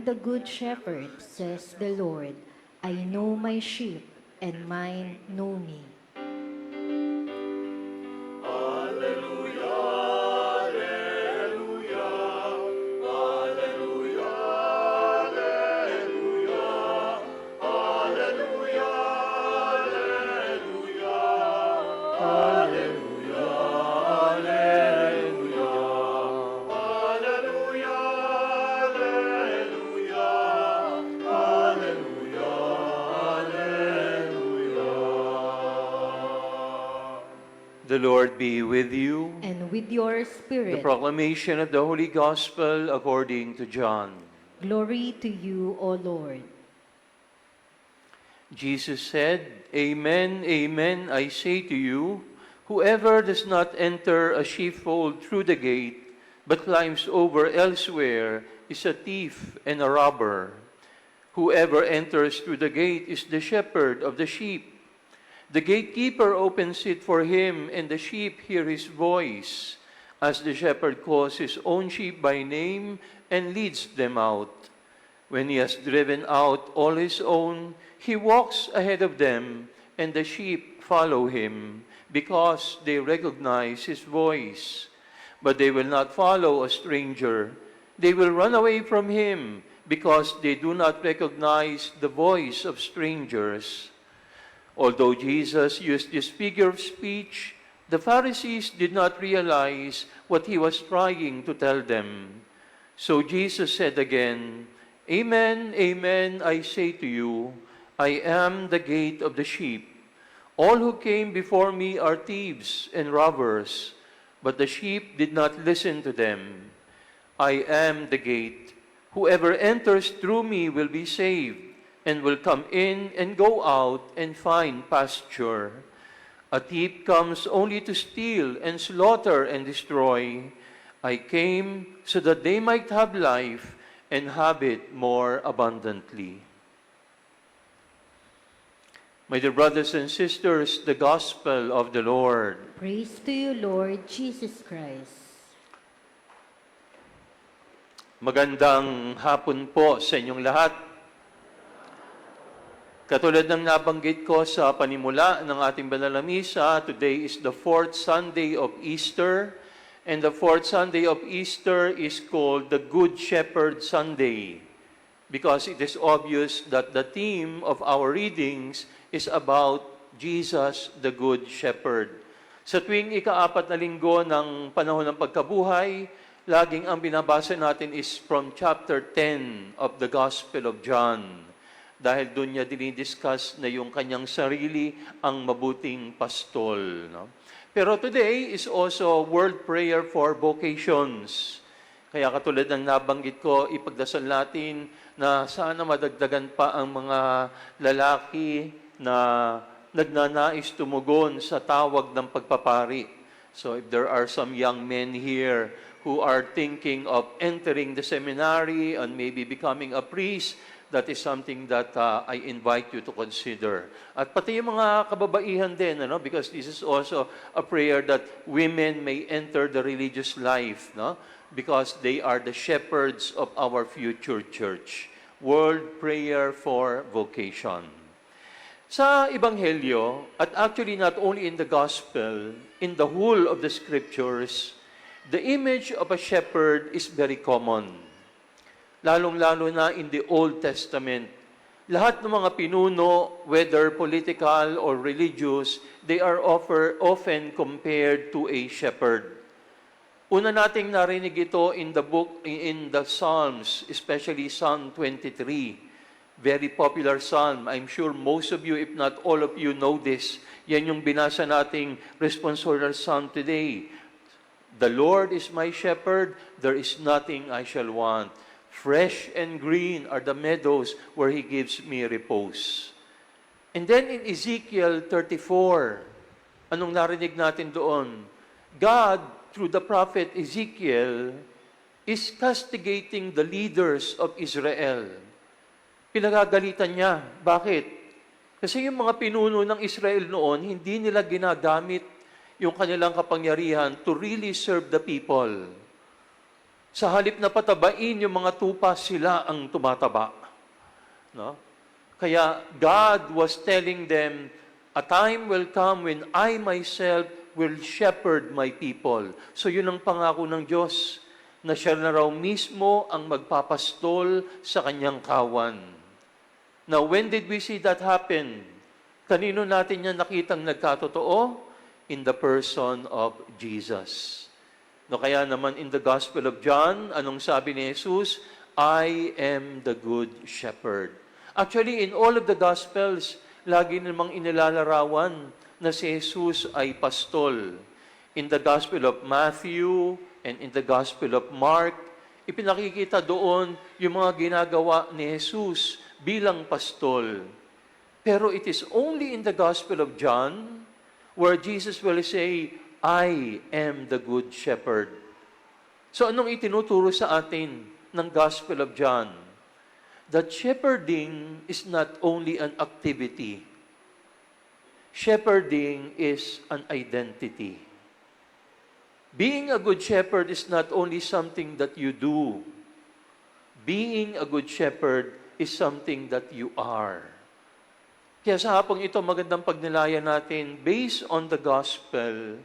the good shepherd, says the Lord. I know my sheep, and mine know me. The Lord be with you. And with your The spirit, proclamation of the Holy Gospel according to John. glory to you, O Lord. Jesus said, Amen, amen, I say to you, whoever does not enter a sheepfold through the gate, but climbs over elsewhere, is a thief and a robber. Whoever enters through the gate is the shepherd of the sheep. The gatekeeper opens it for him, and the sheep hear his voice, as the shepherd calls his own sheep by name and leads them out. When he has driven out all his own, he walks ahead of them, and the sheep follow him, because they recognize his voice. But they will not follow a stranger. They will run away from him, because they do not recognize the voice of strangers. Although Jesus used this figure of speech, the Pharisees did not realize what he was trying to tell them. So Jesus said again, Amen, amen, I say to you, I am the gate of the sheep. All who came before me are thieves and robbers, but the sheep did not listen to them. I am the gate. Whoever enters through me will be saved, and will come in and go out and find pasture. A thief comes only to steal and slaughter and destroy. I came so that they might have life and have it more abundantly. My dear brothers and sisters, the Gospel of the Lord. Praise to you, Lord Jesus Christ. Magandang hapon po sa inyong lahat. Katulad ng nabanggit ko sa panimula ng ating banal na misa, today is the fourth Sunday of Easter, and the fourth Sunday of Easter is called the Good Shepherd Sunday, because it is obvious that the theme of our readings is about Jesus, the Good Shepherd. Sa tuwing ika-4 na linggo ng panahon ng pagkabuhay, laging ang binabasa natin is from chapter 10 of the Gospel of John. Dahil doon niya dinidiscuss na yung kanyang sarili ang mabuting pastol. No? Pero today is also World Prayer for Vocations. Kaya katulad ng nabanggit ko, ipagdasal natin na sana madagdagan pa ang mga lalaki na nagnanais tumugon sa tawag ng pagpapari. So if there are some young men here who are thinking of entering the seminary and maybe becoming a priest, that is something that I invite you to consider. At pati yung mga kababaihan din, because this is also a prayer that women may enter the religious life, because they are the shepherds of our future church. World Prayer for Vocation. Sa Ebanghelyo, at actually not only in the Gospel, in the whole of the Scriptures, the image of a shepherd is very common. Lalong-lalo na in the Old Testament. Lahat ng mga pinuno, whether political or religious, they are often compared to a shepherd. Una nating narinig ito in the Psalms, especially Psalm 23. Very popular psalm. I'm sure most of you, if not all of you, know this. Yan yung binasa nating responsorial psalm today. The Lord is my shepherd, there is nothing I shall want. Fresh and green are the meadows where He gives me repose. And then in Ezekiel 34, anong narinig natin doon? God, through the prophet Ezekiel, is castigating the leaders of Israel. Pinagagalitan niya. Bakit? Kasi yung mga pinuno ng Israel noon, hindi nila ginagamit yung kanilang kapangyarihan to really serve the people. Sa halip na patabain yung mga tupa, sila ang tumataba. No? Kaya God was telling them, a time will come when I myself will shepherd my people. So yun ang pangako ng Diyos, na siya na raw mismo ang magpapastol sa kanyang kawan. Now, when did we see that happen? Kanino natin yan nakitang nagkatotoo? In the person of Jesus. No, kaya naman in the Gospel of John, anong sabi ni Jesus? I am the good shepherd. Actually, in all of the Gospels, lagi namang inilalarawan na si Jesus ay pastol. In the Gospel of Matthew and in the Gospel of Mark, ipinakikita doon yung mga ginagawa ni Jesus bilang pastol. Pero it is only in the Gospel of John where Jesus will say, I am the good shepherd. So anong itinuturo sa atin ng Gospel of John? That shepherding is not only an activity. Shepherding is an identity. Being a good shepherd is not only something that you do. Being a good shepherd is something that you are. Kaya sa hapong ito, magandang pagnilayan natin, based on the gospel,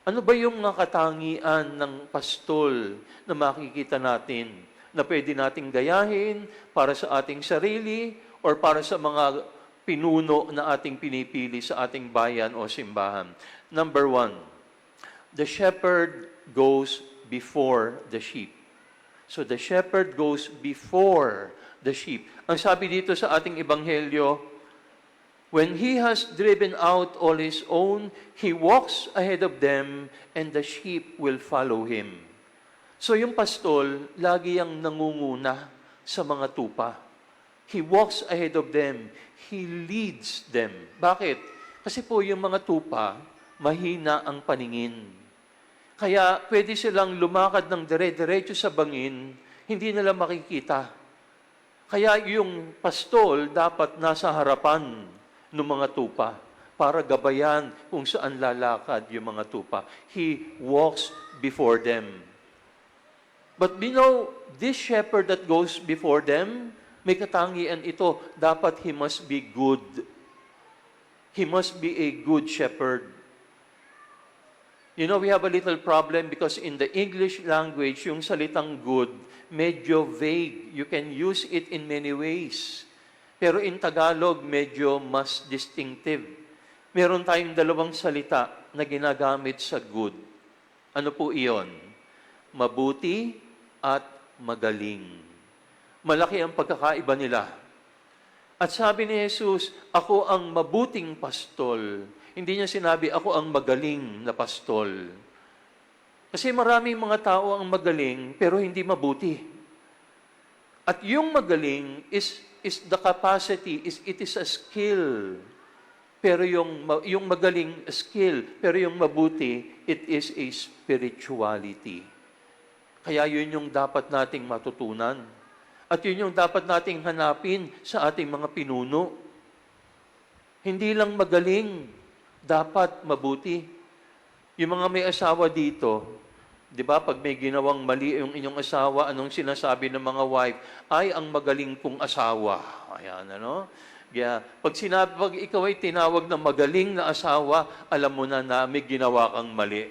ano ba yung nakatangian ng pastol na makikita natin, na pwede nating gayahin para sa ating sarili or para sa mga pinuno na ating pinipili sa ating bayan o simbahan? Number 1, the shepherd goes before the sheep. So the shepherd goes before the sheep. Ang sabi dito sa ating ebanghelyo, when he has driven out all his own, he walks ahead of them, and the sheep will follow him. So yung pastol, lagi yang nangunguna sa mga tupa. He walks ahead of them. He leads them. Bakit? Kasi po yung mga tupa, mahina ang paningin. Kaya pwede silang lumakad ng dire-diretso sa bangin, hindi nila makikita. Kaya yung pastol dapat nasa harapan ng mga tupa para gabayan kung saan lalakad yung mga tupa. He walks before them. But you know, this shepherd that goes before them, may katangian ito. Dapat he must be good. He must be a good shepherd. You know, we have a little problem because in the English language, yung salitang good, medyo vague. You can use it in many ways. Pero in Tagalog, medyo mas distinctive. Meron tayong dalawang salita na ginagamit sa good. Ano po iyon? Mabuti at magaling. Malaki ang pagkakaiba nila. At sabi ni Jesus, ako ang mabuting pastol. Hindi niya sinabi, ako ang magaling na pastol. Kasi maraming mga tao ang magaling, pero hindi mabuti. At yung magaling is the capacity, it is a skill. Pero yung magaling skill, pero yung mabuti, it is a spirituality. Kaya yun yung dapat nating matutunan. At yun yung dapat nating hanapin sa ating mga pinuno. Hindi lang magaling, dapat mabuti. Yung mga may asawa dito, di ba, pag may ginawang mali yung inyong asawa, anong sinasabi ng mga wife? Ay, ang magaling kong asawa. Ayan, ano? Yeah. Pag ikaw ay tinawag na magaling na asawa, alam mo na may ginawa kang mali.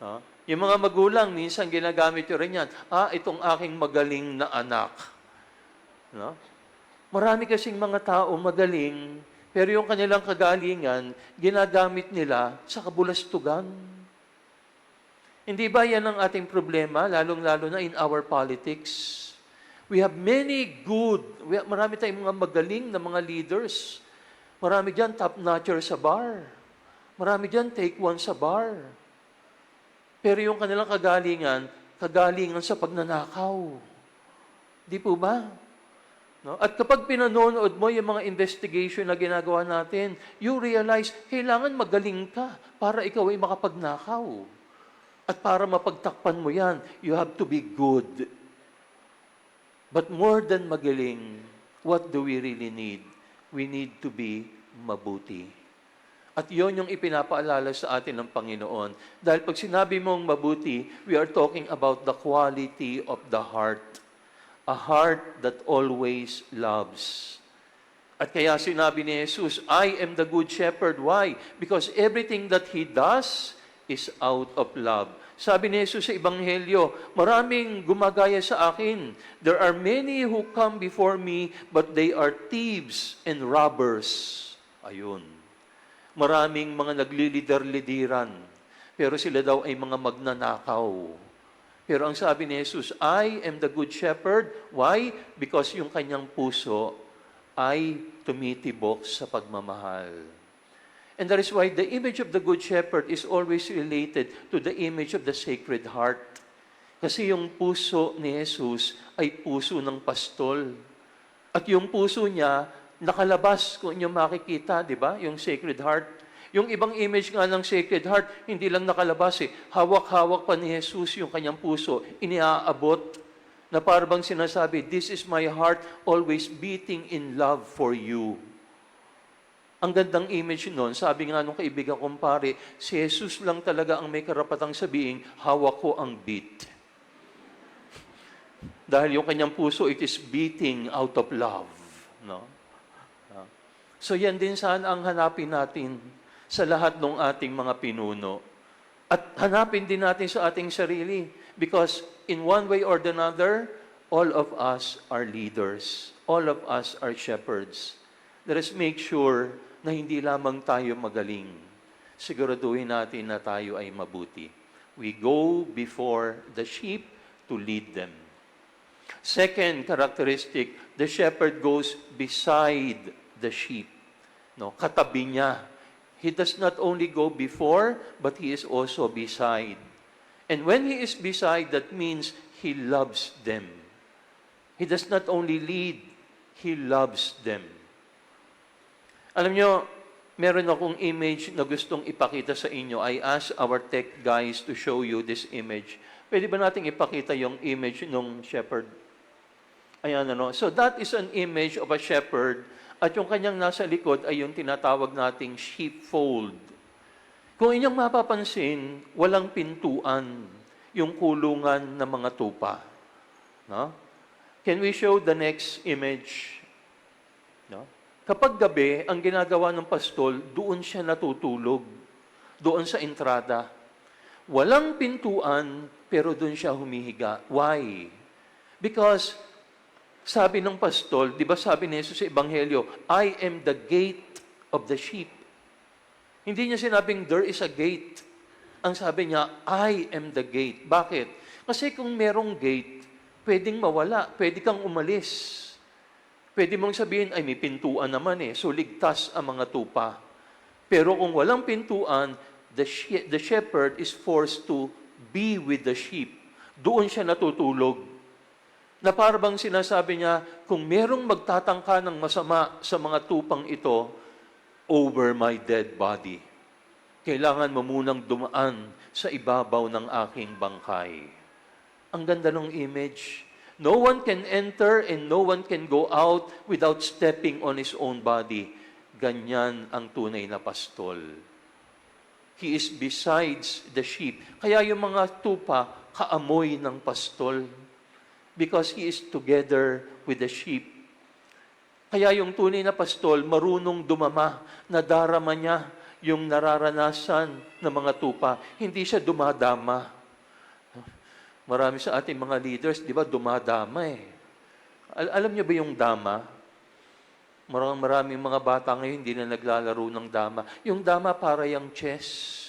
No? Yung mga magulang, minsan ginagamit yun rin yan. Itong aking magaling na anak. No? Marami kasing mga tao magaling, pero yung kanilang kagalingan, ginagamit nila sa kabulastugan. Hindi ba yan ang ating problema, lalong-lalo na in our politics? We have many marami tayong mga magaling na mga leaders. Marami dyan top-notcher sa bar. Marami dyan take one sa bar. Pero yung kanilang kagalingan sa pagnanakaw. Di po ba? No? At kapag pinanonood mo yung mga investigation na ginagawa natin, you realize, kailangan magaling ka para ikaw ay makapagnakaw. At para mapagtakpan mo yan, you have to be good. But more than magaling, what do we really need? We need to be mabuti. At yon yung ipinapaalala sa atin ng Panginoon. Dahil pag sinabi mong mabuti, we are talking about the quality of the heart. A heart that always loves. At kaya sinabi ni Jesus, I am the good shepherd. Why? Because everything that He does is out of love. Sabi ni Jesus sa Ebanghelyo, maraming gumagaya sa akin. There are many who come before me, but they are thieves and robbers. Ayun. Maraming mga naglilider-lidiran, pero sila daw ay mga magnanakaw. Pero ang sabi ni Jesus, I am the good shepherd. Why? Because yung kanyang puso ay tumitibok sa pagmamahal. And that is why the image of the good shepherd is always related to the image of the Sacred Heart. Kasi yung puso ni Jesus ay puso ng pastol. At yung puso niya, nakalabas kung inyong makikita, di ba? Yung Sacred Heart. Yung ibang image nga ng Sacred Heart, hindi lang nakalabas eh. Hawak-hawak pa ni Jesus yung kanyang puso. Iniaabot na parang sinasabi, this is my heart always beating in love for you. Ang gandang image nun, sabi nga nung kaibigan kong pare, si Jesus lang talaga ang may karapatang sabihin, hawak ko ang beat. Dahil yung kanyang puso, it is beating out of love. No? So yan din sana ang hanapin natin sa lahat ng ating mga pinuno. At hanapin din natin sa ating sarili. Because in one way or another, all of us are leaders. All of us are shepherds. Let us make sure na hindi lamang tayo magaling. Siguraduhin natin na tayo ay mabuti. We go before the sheep to lead them. Second characteristic, the shepherd goes beside the sheep. No, katabi niya. He does not only go before, but he is also beside. And when he is beside, that means he loves them. He does not only lead, he loves them. Alam nyo, meron akong image na gustong ipakita sa inyo. I asked our tech guys to show you this image. Pwede ba nating ipakita yung image ng shepherd? Ayan, ano. So that is an image of a shepherd. At yung kanyang nasa likod ay yung tinatawag nating sheepfold. Kung inyong mapapansin, walang pintuan yung kulungan ng mga tupa. No? Can we show the next image? No? Kapag gabi, ang ginagawa ng pastol, doon siya natutulog. Doon sa entrada. Walang pintuan, pero doon siya humihiga. Why? Because sabi ng pastol, di ba sabi ni Jesus sa Ebanghelyo, I am the gate of the sheep. Hindi niya sinabing, there is a gate. Ang sabi niya, I am the gate. Bakit? Kasi kung merong gate, pwedeng mawala, pwede kang umalis. Pwede mong sabihin, ay may pintuan naman eh, so ligtas ang mga tupa. Pero kung walang pintuan, the shepherd is forced to be with the sheep. Doon siya natutulog. Na parang sinasabi niya, kung merong magtatangka ng masama sa mga tupang ito, over my dead body, kailangan mo munang dumaan sa ibabaw ng aking bangkay. Ang ganda ng image. No one can enter and no one can go out without stepping on his own body. Ganyan ang tunay na pastol. He is besides the sheep. Kaya yung mga tupa, kaamoy ng pastol. Because he is together with the sheep. Kaya yung tunay na pastol, marunong dumama, nadarama niya yung nararanasan ng mga tupa. Hindi siya dumadama. Marami sa ating mga leaders, di ba, dumadama eh. Alam niyo ba yung dama? Maraming mga bata ngayon hindi na naglalaro ng dama. Yung dama para yung chess.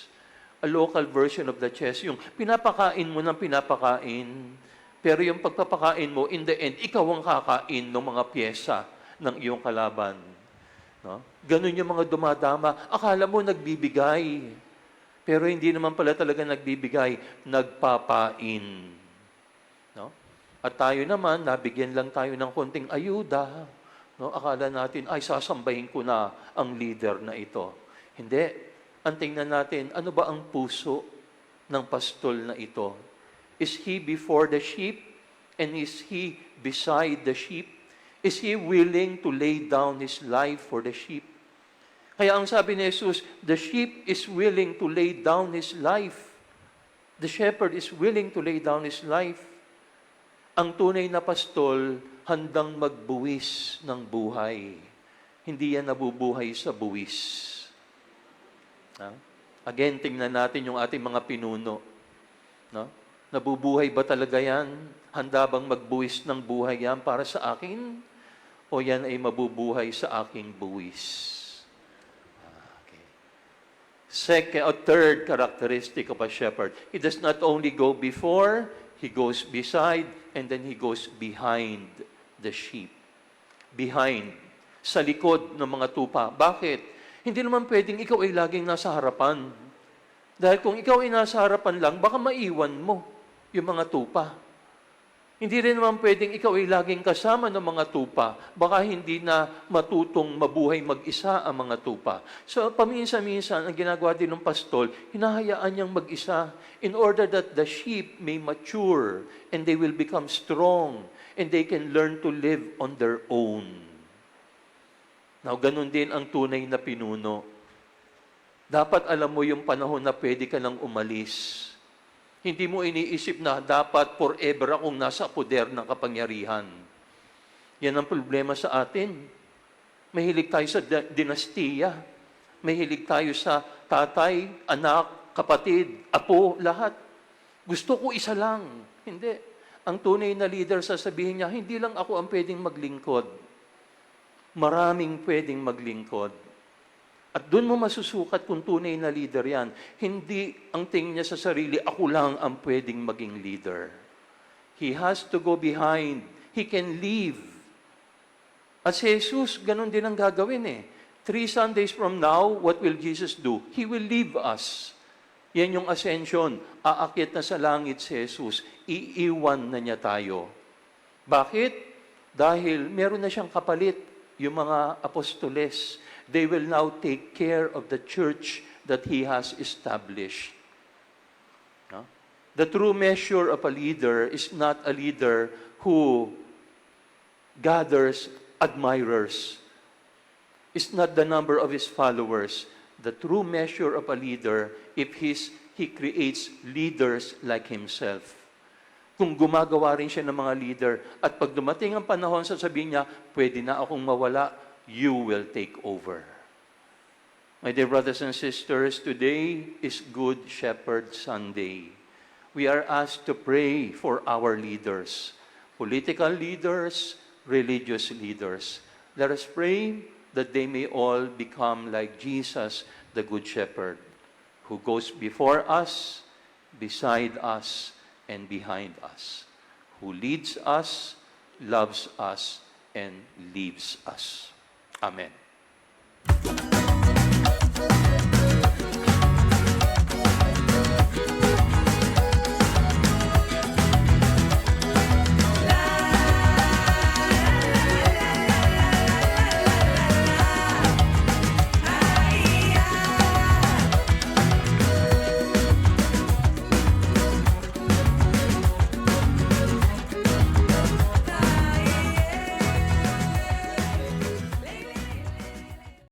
A local version of the chess. Yung pinapakain mo ng pinapakain. Pero yung pagpapakain mo, in the end, ikaw ang kakain ng mga pyesa ng iyong kalaban. No? Ganun yung mga dumadama. Akala mo nagbibigay. Pero hindi naman pala talaga nagbibigay, nagpapain. No? At tayo naman, nabigyan lang tayo ng konting ayuda. No? Akala natin, ay, sasambahin ko na ang leader na ito. Hindi. Ang tingnan natin, ano ba ang puso ng pastol na ito? Is he before the sheep? And is he beside the sheep? Is he willing to lay down his life for the sheep? Kaya ang sabi ni Jesus, the sheep is willing to lay down his life. The shepherd is willing to lay down his life. Ang tunay na pastol, handang magbuwis ng buhay. Hindi yan nabubuhay sa buwis. Ha? Again, tingnan natin yung ating mga pinuno. No? Nabubuhay ba talaga yan? Handa bang magbuwis ng buhay yan para sa akin? O yan ay mabubuhay sa aking buwis? Okay. Second or third characteristic of a shepherd, he does not only go before, he goes beside, and then he goes behind the sheep. Behind. Sa likod ng mga tupa. Bakit? Hindi naman pwedeng ikaw ay laging nasa harapan. Dahil kung ikaw ay nasa harapan lang, baka maiwan mo yung mga tupa. Hindi rin naman pwedeng ikaw ay laging kasama ng mga tupa. Baka hindi na matutong mabuhay mag-isa ang mga tupa. So, paminsan-minsan, ang ginagawa din ng pastol, hinahayaan niyang mag-isa in order that the sheep may mature and they will become strong and they can learn to live on their own. Now, ganun din ang tunay na pinuno. Dapat alam mo yung panahon na pwede ka nang umalis. Hindi mo iniisip na dapat forever akong nasa poder ng kapangyarihan. Yan ang problema sa atin. Mahilig tayo sa dinastiya. Mahilig tayo sa tatay, anak, kapatid, apo, lahat. Gusto ko isa lang. Hindi. Ang tunay na leader sasabihin niya, hindi lang ako ang pwedeng maglingkod. Maraming pwedeng maglingkod. At doon mo masusukat kung tunay na leader yan. Hindi ang tingin niya sa sarili, ako lang ang pwedeng maging leader. He has to go behind. He can leave. At si Jesus, ganun din ang gagawin eh. 3 Sundays from now, what will Jesus do? He will leave us. Yan yung ascension. Aakyat na sa langit si Jesus. Iiwan na niya tayo. Bakit? Dahil meron na siyang kapalit. Yung mga apostoles, they will now take care of the church that He has established. No? The true measure of a leader is not a leader who gathers admirers. It's not the number of his followers. The true measure of a leader, if he creates leaders like himself. Kung gumagawa rin siya ng mga leader, at pag dumating ang panahon, sasabihin niya, pwede na akong mawala, you will take over. My dear brothers and sisters, today is Good Shepherd Sunday. We are asked to pray for our leaders, political leaders, religious leaders. Let us pray that they may all become like Jesus, the Good Shepherd, who goes before us, beside us, and behind us, who leads us, loves us, and leaves us. Amen.